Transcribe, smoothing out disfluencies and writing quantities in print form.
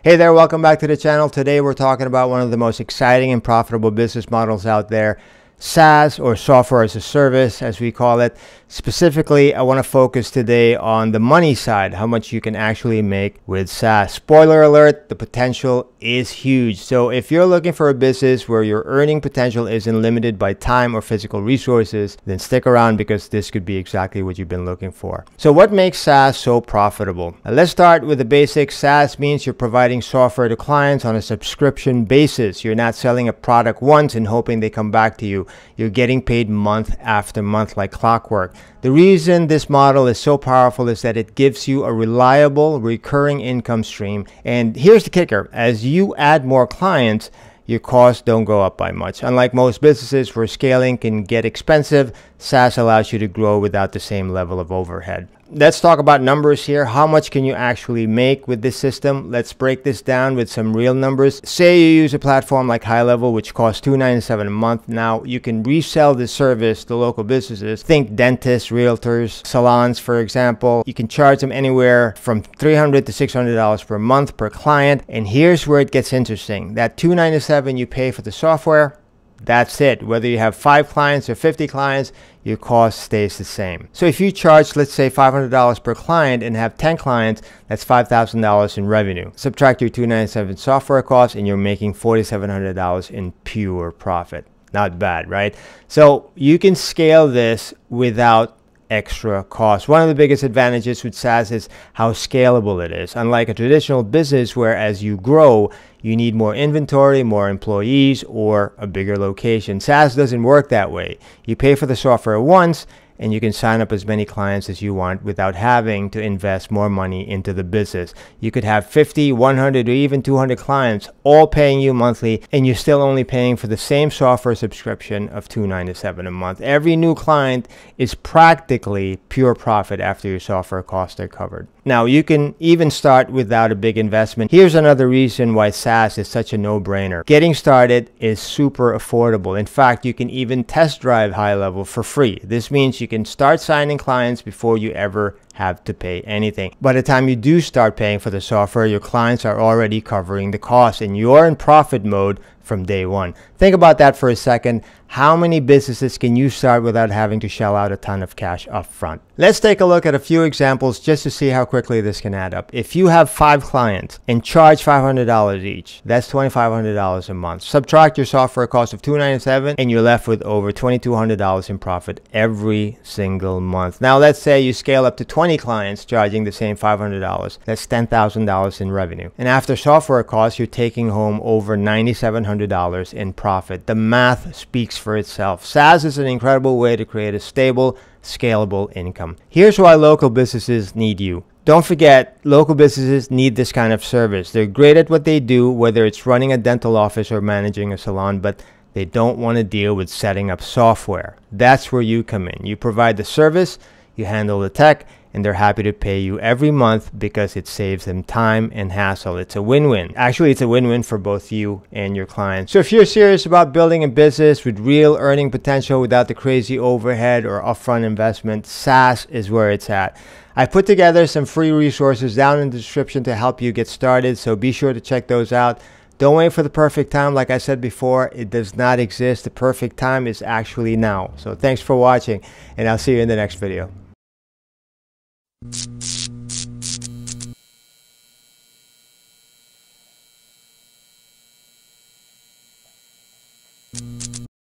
Hey there, welcome back to the channel. Today we're talking about one of the most exciting and profitable business models out there, SaaS, or software as a service as we call it. Specifically, I want to focus today on the money side, how much you can actually make with SaaS. Spoiler alert, the potential is huge. So if you're looking for a business where your earning potential isn't limited by time or physical resources, then stick around because this could be exactly what you've been looking for. So what makes SaaS so profitable? Let's start with the basics. SaaS means you're providing software to clients on a subscription basis. You're not selling a product once and hoping they come back to you. You're getting paid month after month like clockwork. The reason this model is so powerful is that it gives you a reliable, recurring income stream. And here's the kicker. As you add more clients, your costs don't go up by much. Unlike most businesses where scaling can get expensive, SaaS allows you to grow without the same level of overhead. Let's talk about numbers here. How much can you actually make with this system? Let's break this down with some real numbers. Say you use a platform like HIGHLEVEL, which costs $297 a month. Now, you can resell this service to local businesses. Think dentists, realtors, salons, for example. You can charge them anywhere from $300 to $600 per month per client. And here's where it gets interesting. That $297 you pay for the software, that's it. Whether you have 5 clients or 50 clients, your cost stays the same. So if you charge, let's say $500 per client and have 10 clients, that's $5,000 in revenue. Subtract your $297 software costs and you're making $4,700 in pure profit. Not bad, right? So you can scale this without extra cost. One of the biggest advantages with SaaS is how scalable it is. Unlike a traditional business where as you grow, you need more inventory, more employees, or a bigger location. SaaS doesn't work that way. You pay for the software once, and you can sign up as many clients as you want without having to invest more money into the business. You could have 50, 100, or even 200 clients all paying you monthly, and you're still only paying for the same software subscription of $297 a month. Every new client is practically pure profit after your software costs are covered. Now, you can even start without a big investment. Here's another reason why SaaS is such a no-brainer. Getting started is super affordable. In fact, you can even test drive HIGHLEVEL for free. This means you can start signing clients before you ever have to pay anything. By the time you do start paying for the software, your clients are already covering the cost and you're in profit mode from day one. Think about that for a second. How many businesses can you start without having to shell out a ton of cash up front? Let's take a look at a few examples just to see how quickly this can add up. If you have 5 clients and charge $500 each, that's $2,500 a month. Subtract your software cost of $297 and you're left with over $2,200 in profit every single month. Now let's say you scale up to 20 clients charging the same $500. That's $10,000 in revenue. And after software costs, you're taking home over $9,700 in profit. The math speaks for itself. SaaS is an incredible way to create a stable, scalable income. Here's why local businesses need you. Don't forget, local businesses need this kind of service. They're great at what they do, whether it's running a dental office or managing a salon, but they don't want to deal with setting up software. That's where you come in. You provide the service, you handle the tech, and they're happy to pay you every month because it saves them time and hassle. It's a win-win. Actually, it's a win-win for both you and your clients. So if you're serious about building a business with real earning potential without the crazy overhead or upfront investment, SaaS is where it's at. I put together some free resources down in the description to help you get started, so be sure to check those out. Don't wait for the perfect time. Like I said before, it does not exist. The perfect time is actually now. So thanks for watching, and I'll see you in the next video.